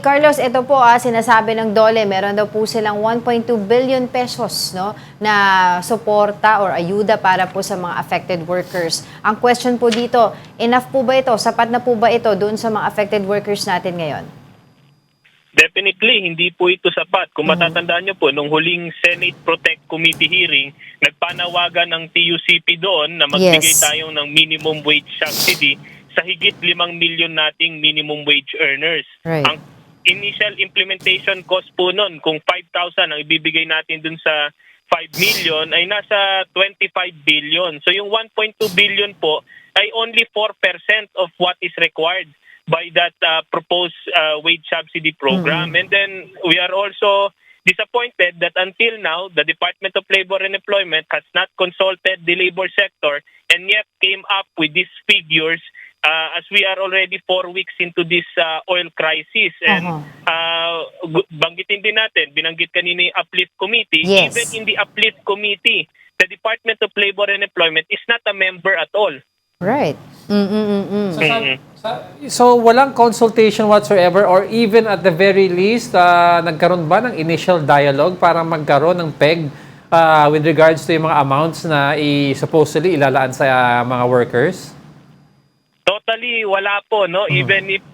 Carlos, ito po sinasabi ng DOLE, meron daw po silang 1.2 billion pesos no, na suporta or ayuda para po sa mga affected workers. Ang question po dito, enough po ba ito? Sapat na po ba ito doon sa mga affected workers natin ngayon? Definitely, hindi po ito sapat. Kung matatandaan nyo po, nung huling Senate Protect Committee hearing, nagpanawagan ng TUCP doon na magbigay Yes. tayo ng minimum wage subsidy sa higit 5 million nating minimum wage earners. Right. Ang initial implementation cost po nun, kung 5,000 ang ibibigay natin dun sa 5 million, ay nasa 25 billion. So yung 1.2 billion po ay only 4% of what is required by that proposed wage subsidy program. And then we are also disappointed that until now, the Department of Labor and Employment has not consulted the labor sector and yet came up with these figures as we are already 4 weeks into this oil crisis. And banggitin din natin, binanggit kanina yung Uplift Committee. Yes. Even in the Uplift Committee, the Department of Labor and Employment is not a member at all. Right. So walang consultation whatsoever or even at the very least, nagkaroon ba ng initial dialogue para magkaroon ng PEG with regards to yung mga amounts na supposedly ilalaan sa mga workers? Totally wala po, no? Even if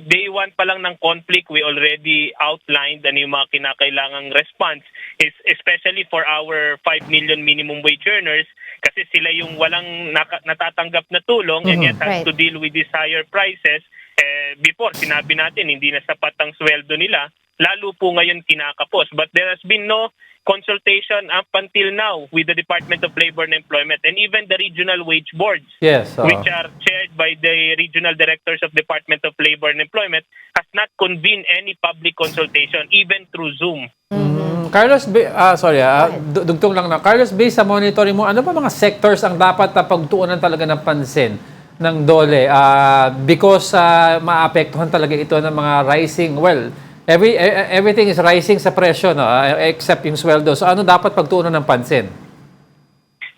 day one pa lang ng conflict, we already outlined ano yung mga kinakailangang response, especially for our 5 million minimum wage earners, kasi sila yung walang natatanggap na tulong and yet has to deal with these higher prices. Before, sinabi natin, hindi na sapat ang sweldo nila, lalo po ngayon kinakapos. But there has been no consultation up until now with the Department of Labor and Employment and even the regional wage boards, Yes. which are chaired by the regional directors of Department of Labor and Employment, has not convened any public consultation, even through Zoom. Carlos, dugtong lang na. Carlos, based sa monitoring mo, ano pa mga sectors ang dapat na pagtuunan talaga ng pansin ng DOLE? Because maapektuhan talaga ito ng mga rising, everything is rising sa presyo, no? Except yung sweldo. So ano dapat pagtuunan ng pansin?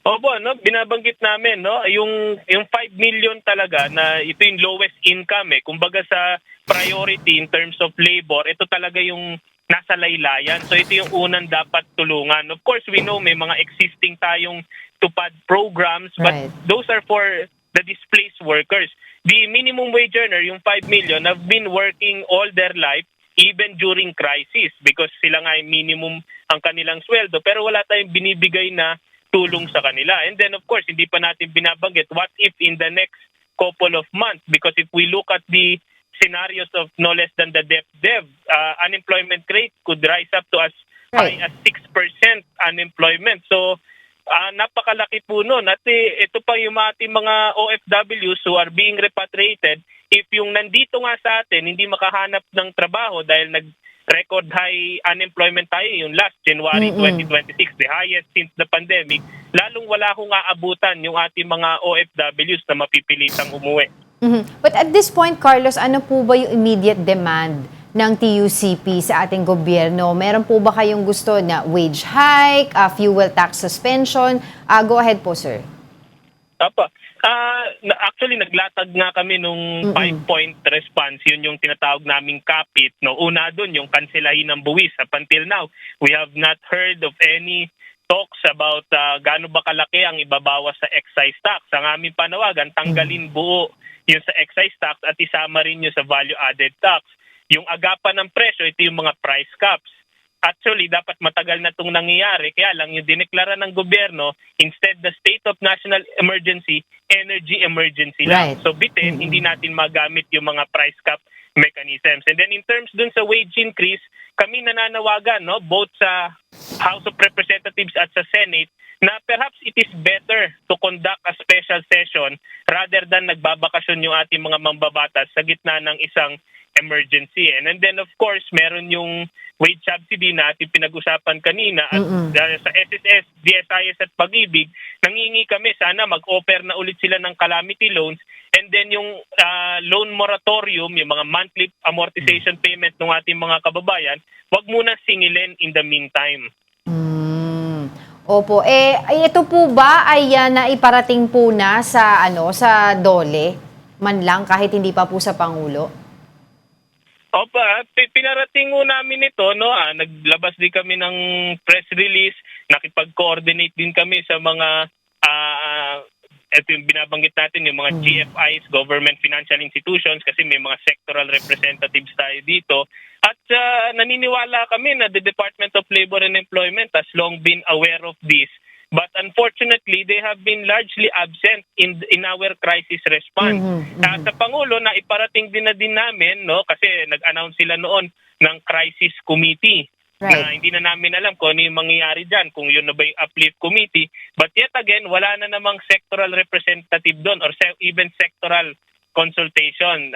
Opo, no, binabanggit namin, no, yung 5 million talaga na ito yung lowest income Kumbaga sa priority in terms of labor, ito talaga yung nasa laylayan. So ito yung unang dapat tulungan. Of course, we know may mga existing tayong tupad programs, but those are for the displaced workers. The minimum wage earner, yung 5 million, have been working all their life even during crisis because sila nga ay minimum ang kanilang sweldo pero wala tayong binibigay na tulong sa kanila. And then of course, hindi pa natin binabanggit what if in the next couple of months, because if we look at the scenarios of no less than the DepDev, unemployment rate could rise up to as high as 6% unemployment. So napakalaki po nun. At ito pa yung ating mga OFWs who are being repatriated, if yung nandito nga sa atin, hindi makahanap ng trabaho dahil nag-record high unemployment tayo yung last January 2026, the highest since the pandemic, lalong wala akong aabutan yung ating mga OFWs na mapipilitang umuwi. But at this point, Carlos, ano po ba yung immediate demand ng TUCP sa ating gobyerno? Meron po ba kayong gusto na wage hike, fuel tax suspension? Go ahead po, sir. Tapa. Actually, naglatag nga kami nung 5-point response. Yun yung tinatawag naming kapit. No? Una doon, yung kanselahin ng buwis. Up until now, we have not heard of any talks about gaano ba kalaki ang ibabawas sa excise tax. Ang aming panawagan, tanggalin buo yung sa excise tax at isama rin yung sa value-added tax. Yung agapan ng presyo, ito yung mga price caps. Actually, dapat matagal na itong nangyayari. Kaya lang, yung dineklara ng gobyerno, instead the state of national emergency, energy emergency lang. So, bitin, hindi natin magamit yung mga price cap mechanisms. And then in terms dun sa wage increase, kami nananawagan, no, both sa House of Representatives at sa Senate, na perhaps it is better to conduct a special session rather than nagbabakasyon yung ating mga mambabatas sa gitna ng isang emergency. And then of course, meron yung wage subsidy na ating pinag-usapan kanina at sa SSS, DSIS at Pag-ibig, nangingi kami sana mag-offer na ulit sila ng calamity loans and then yung loan moratorium, yung mga monthly amortization payment ng ating mga kababayan, wag muna singilin in the meantime. Opo. Ito po ba ay naiparating po na sa sa DOLE man lang kahit hindi pa po sa Pangulo? Opa, pinarating ho namin ito, no? Naglabas din kami ng press release, nakipag-coordinate din kami sa mga ito yung binabanggit natin, yung mga GFIs, Government Financial Institutions, kasi may mga sectoral representatives tayo dito. At naniniwala kami na the Department of Labor and Employment has long been aware of this. But unfortunately, they have been largely absent in our crisis response. Sa Pangulo, na iparating din namin, no, kasi nag-announce sila noon ng crisis committee. Right. Na hindi na namin alam kung ano yung mangyayari dyan, kung yun na ba yung uplift committee. But yet again, wala na namang sectoral representative doon or even sectoral consultation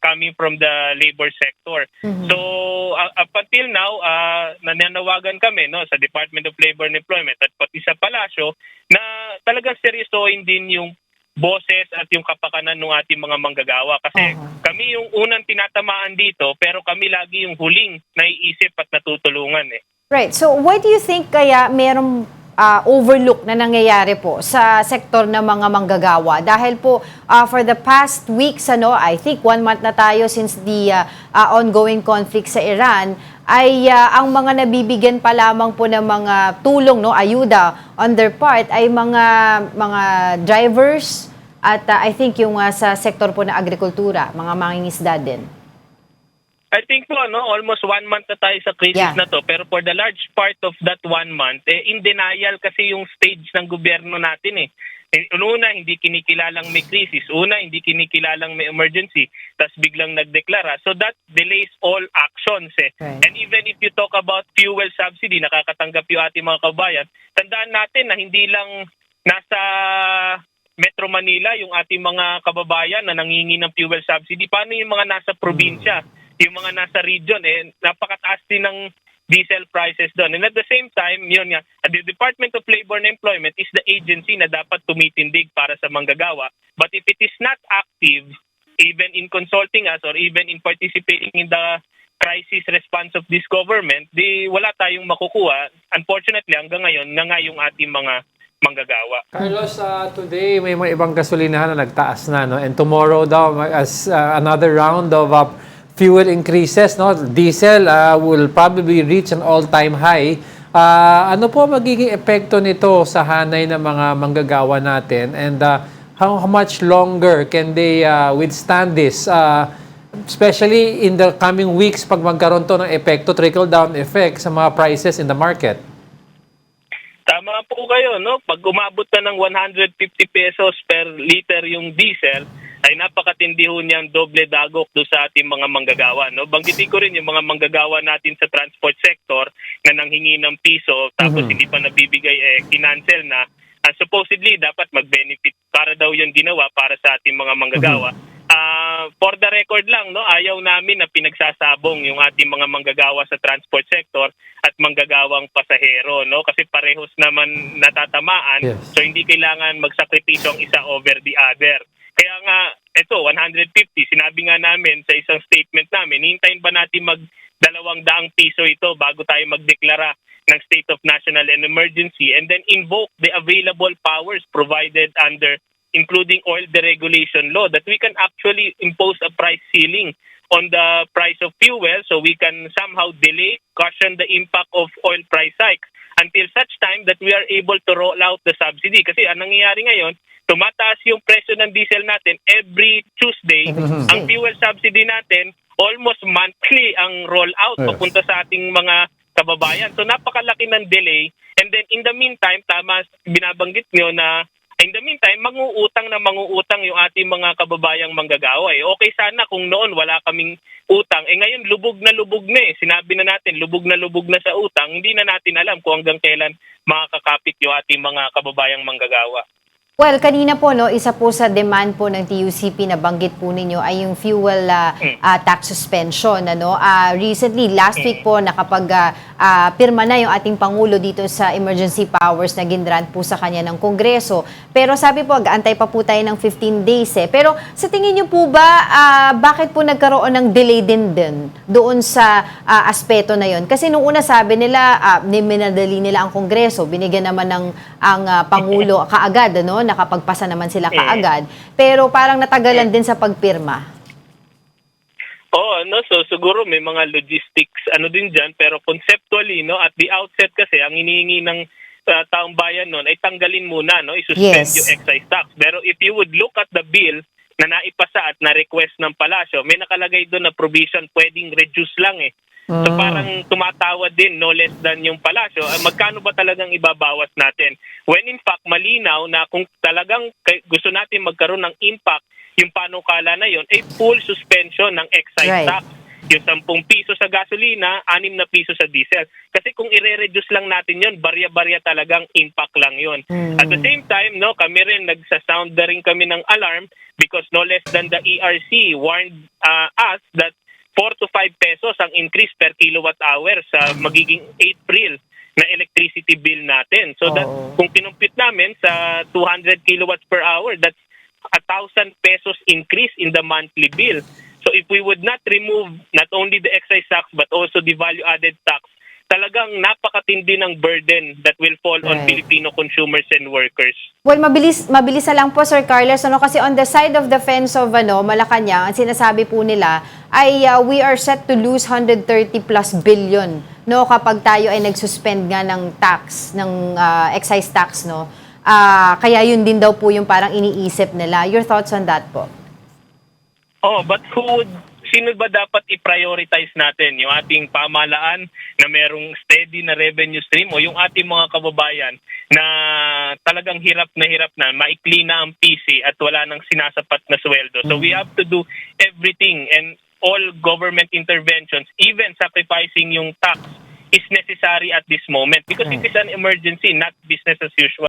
coming from the labor sector. So up until now, nananawagan kami, no, sa Department of Labor and Employment at pati sa Palasyo na talagang seryosohin din yung boses at yung kapakanan ng ating mga manggagawa. Kasi kami yung unang tinatamaan dito, pero kami lagi yung huling naiisip at natutulungan eh. Right. So why do you think kaya merong overlook na nangyayari po sa sektor ng mga manggagawa? Dahil po for the past weeks, I think 1 month na tayo since the ongoing conflict sa Iran, ay ang mga nabibigyan pa lamang po ng mga tulong, no, ayuda on their part ay mga drivers at I think yung sa sektor po ng agrikultura, mga mangingisda din. I think po, almost 1 month na tayo sa crisis na to. Pero for the large part of that 1 month, in denial kasi yung stage ng gobyerno natin eh. Una, hindi kinikilalang may crisis. Una, hindi kinikilalang may emergency. Tapos biglang nagdeklara. So that delays all actions eh. Right. And even if you talk about fuel subsidy, nakakatanggap yung ating mga kabayan, tandaan natin na hindi lang nasa Metro Manila yung ating mga kababayan na nangingi ng fuel subsidy. Paano yung mga nasa probinsya? Yung mga nasa region, napakataas din ng diesel prices doon. And at the same time, yun nga, the Department of Labor and Employment is the agency na dapat tumitindig para sa manggagawa. But if it is not active, even in consulting us or even in participating in the crisis response of this government, wala tayong makukuha. Unfortunately, hanggang ngayon, nga yung ating mga manggagawa. Carlos, today may mga ibang gasolinahan na nagtaas na, no? And tomorrow daw, as another round of fuel increases, no? Diesel will probably reach an all-time high. Ano po magiging epekto nito sa hanay ng mga manggagawa natin? And how much longer can they withstand this? Especially in the coming weeks pag magkaroon to ng epekto, trickle-down effect sa mga prices in the market. Tama po kayo, no? Pag umabot na ng 150 pesos per liter yung diesel, ay napakatindi ho niyang doble dagok do sa ating mga manggagawa, no? Banggitin ko rin yung mga manggagawa natin sa transport sector na nanghingi ng piso tapos hindi pa nabibigay, kinancel na. Supposedly dapat mag-benefit para daw yung ginawa para sa ating mga manggagawa. For the record lang, no, ayaw namin na pinagsasabong yung ating mga manggagawa sa transport sector at manggagawang pasahero, no? Kasi parehos naman natatamaan. Yes. So hindi kailangan magsakripisyo ang isa over the other. Kaya nga, ito, 150, sinabi nga namin sa isang statement namin, hintayin ba natin mag-200 piso ito bago tayo magdeklara ng state of national and emergency and then invoke the available powers provided under including oil deregulation law that we can actually impose a price ceiling on the price of fuel so we can somehow delay, cushion the impact of oil price hikes until such time that we are able to roll out the subsidy. Kasi ang nangyayari ngayon, tumataas yung presyo ng diesel natin every Tuesday. Ang fuel subsidy natin, almost monthly ang roll out papunta sa ating mga kababayan. So napakalaki ng delay. And then in the meantime, tama binabanggit nyo na in the meantime, manguutang yung ating mga kababayang manggagawa. Okay sana kung noon wala kaming utang. Ngayon, lubog na Sinabi na natin, lubog na sa utang. Hindi na natin alam kung hanggang kailan makakapit yung ating mga kababayang manggagawa. Well, kanina po, no, isa po sa demand po ng TUCP na banggit po ninyo ay yung fuel tax suspension. Recently, last week po, pirma na yung ating Pangulo dito sa emergency powers na ginrant po sa kanya ng Kongreso. Pero sabi po, antay pa po tayo ng 15 days. Pero sa tingin niyo po ba, bakit po nagkaroon ng delay din doon sa aspeto na yon? Kasi nung una sabi nila, minadali nila ang Kongreso, binigyan naman ng ang Pangulo kaagad, nakapagpasa naman sila kaagad. Pero parang natagalan din sa pagpirma. Oo, no, so siguro may mga logistics din diyan, pero conceptually, no, at the outset kasi ang hinihingi ng taong bayan noon ay tanggalin muna, no, i-suspend Yes. yung excise tax. Pero if you would look at the bill na naipasa at na-request ng palasyo, may nakalagay doon na provision pwedeng reduce lang eh. So parang tumatawad din no less than yung palasyo. Magkano ba talagang ibabawas natin? When in fact malinaw na kung talagang gusto natin magkaroon ng impact yung panukala na yon ay full suspension ng excise Right. tax. Yung 10 piso sa gasolina, 6 na piso sa diesel. Kasi kung i-reduce lang natin yon, barya-barya talagang impact lang yon. At the same time, no, kami rin nagsasound na rin kami ng alarm because no less than the ERC warned us that 4 to 5 pesos ang increase per kilowatt hour sa magiging April na electricity bill natin. So that kung kinumpit namin sa 200 kilowatts per hour, that's 1,000 pesos increase in the monthly bill. So if we would not remove not only the excise tax but also the value-added tax, talagang napakatindi ng burden that will fall on Right. Filipino consumers and workers. Well, mabilis na lang po, Sir Carlos, kasi on the side of the fence of Malacanang, ang sinasabi po nila ay we are set to lose 130 plus billion, no, kapag tayo ay nagsuspend nga ng tax, ng excise tax, no. Kaya yun din daw po yung parang iniisip nila. Your thoughts on that po? Oh, but sino ba dapat i-prioritize natin? Yung ating pamahalaan na merong steady na revenue stream o yung ating mga kababayan na talagang hirap na, maikli na ang PC at wala nang sinasapat na sweldo. So we have to do everything and all government interventions, even sacrificing yung tax, is necessary at this moment because it is an emergency, not business as usual.